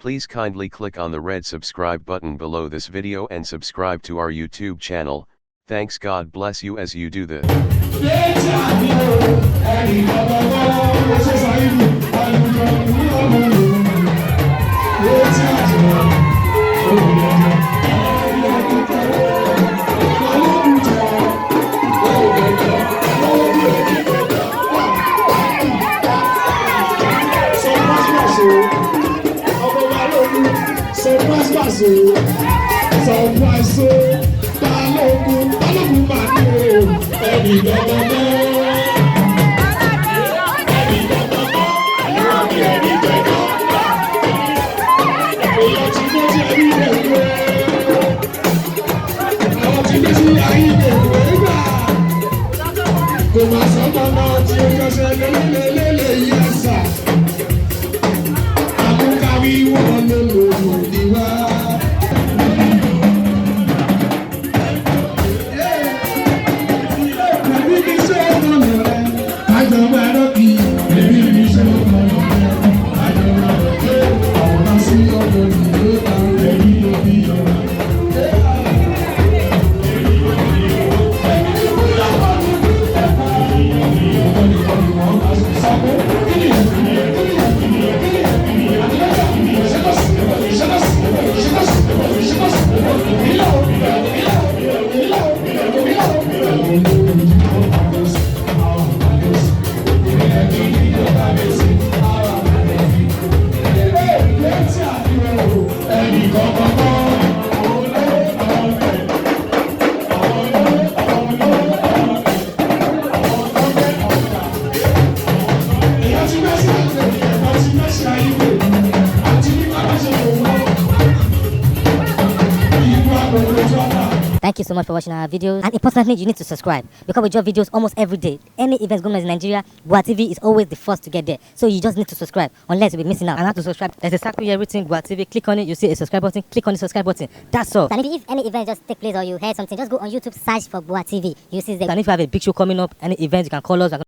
Please kindly click on the red subscribe button below this video and subscribe to our YouTube channel. Thanks, God bless you as you do this. Thank you so much for watching our videos, and importantly, you need to subscribe because we drop videos almost every day. Any events going on in Nigeria, Gua TV is always the first to get there, so you just need to subscribe unless you'll be missing out. And how to subscribe? There's a circle here written Gua TV. Click on it, you see a subscribe button. Click on the subscribe button. That's all. And if any event just take place or you heard something, just go on YouTube, search for Gua TV. You see the. And if you have a big show coming up, any event, you can call us.